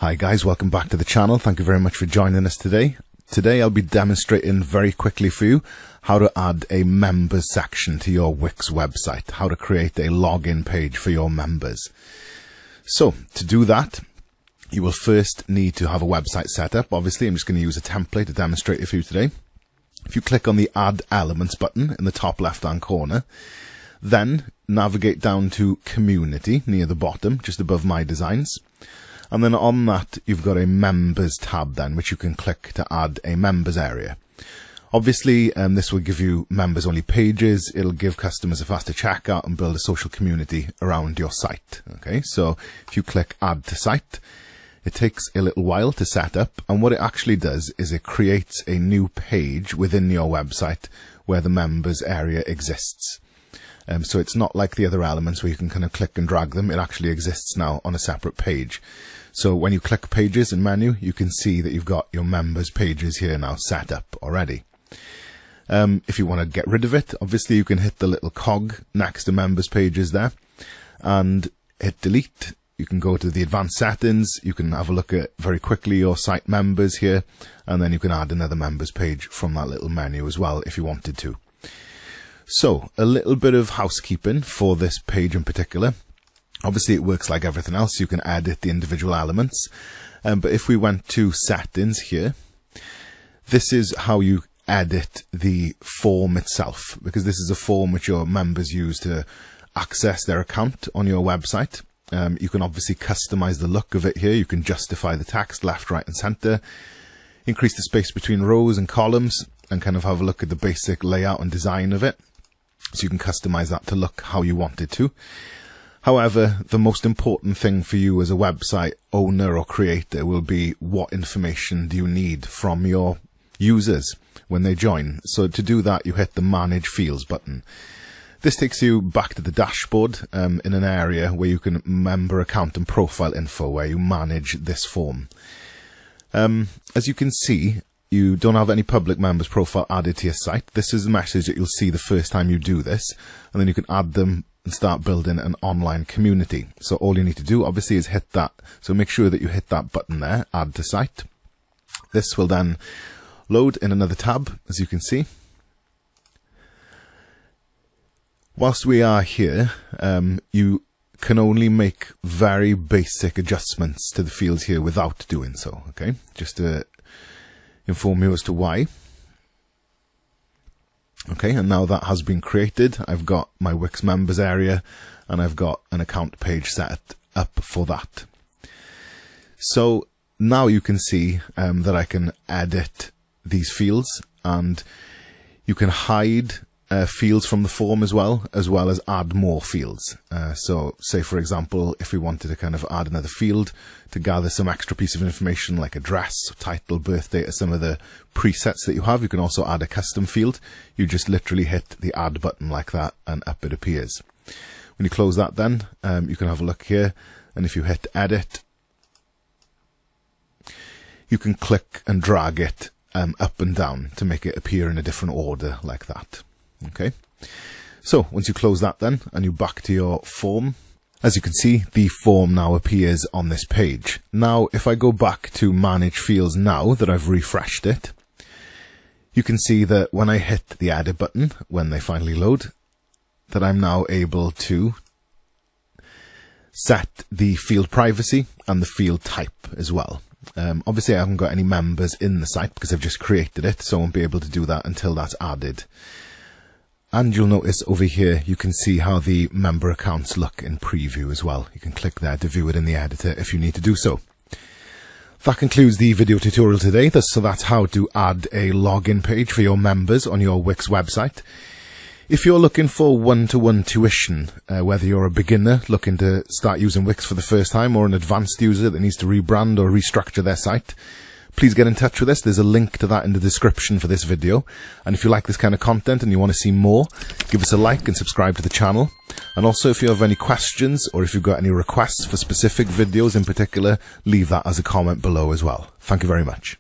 Hi guys, welcome back to the channel. Thank you very much for joining us today. Today I'll be demonstrating very quickly for you how to add a members section to your Wix website, how to create a login page for your members. So to do that, you will first need to have a website set up. Obviously, I'm just going to use a template to demonstrate it for you today. If you click on the Add Elements button in the top left-hand corner, then navigate down to Community near the bottom, just above My Designs. And then on that, you've got a Members tab then, which you can click to add a members area. Obviously, this will give you members-only pages. It'll give customers a faster checkout and build a social community around your site. Okay, so if you click Add to Site, it takes a little while to set up. And what it actually does is it creates a new page within your website where the members area exists. So it's not like the other elements where you can kind of click and drag them. It actually exists now on a separate page. So when you click Pages in menu, you can see that you've got your members pages here now set up already. If you want to get rid of it, obviously you can hit the little cog next to members pages there and hit delete. You can go to the advanced settings. You can have a look at very quickly your site members here, and then you can add another members page from that little menu as well if you wanted to. So a little bit of housekeeping for this page in particular. Obviously it works like everything else. You can edit the individual elements. But if we went to settings here, this is how you edit the form itself, because this is a form which your members use to access their account on your website. You can obviously customize the look of it here. You can justify the text left, right and center, increase the space between rows and columns, and kind of have a look at the basic layout and design of it. So you can customize that to look how you want it to. However, the most important thing for you as a website owner or creator will be what information do you need from your users when they join. So to do that, you hit the Manage Fields button. This takes you back to the dashboard in an area where you can member account and profile info, where you manage this form. As you can see, you don't have any public members profile added to your site. This is the message that you'll see the first time you do this, and then you can add them and start building an online community. So all you need to do obviously is hit that. So make sure that you hit that button there, Add to Site. This will then load in another tab, as you can see. Whilst we are here, you can only make very basic adjustments to the fields here without doing so. Okay, just to inform you as to why. Okay, and now that has been created, I've got my Wix members area and I've got an account page set up for that. So now you can see that I can edit these fields, and you can hide fields from the form as well as add more fields. So say for example, if we wanted to kind of add another field to gather some extra piece of information like address, title, birthday, or some of the presets that you have, you can also add a custom field. You just literally hit the add button like that and up it appears. When you close that then, you can have a look here, and if you hit edit, you can click and drag it up and down to make it appear in a different order like that. Okay, so once you close that then and you back to your form, as you can see, the form now appears on this page. Now if I go back to Manage Fields now that I've refreshed it, you can see that when I hit the edit button, when they finally load, that I'm now able to set the field privacy and the field type as well. Obviously I haven't got any members in the site because I've just created it, so I won't be able to do that until that's added. And you'll notice over here, you can see how the member accounts look in preview as well. You can click there to view it in the editor if you need to do so. That concludes the video tutorial today. So that's how to add a login page for your members on your Wix website. If you're looking for one-to-one tuition, whether you're a beginner looking to start using Wix for the first time or an advanced user that needs to rebrand or restructure their site, please get in touch with us. There's a link to that in the description for this video. And if you like this kind of content and you want to see more, give us a like and subscribe to the channel. And also if you have any questions or if you've got any requests for specific videos in particular, leave that as a comment below as well. Thank you very much.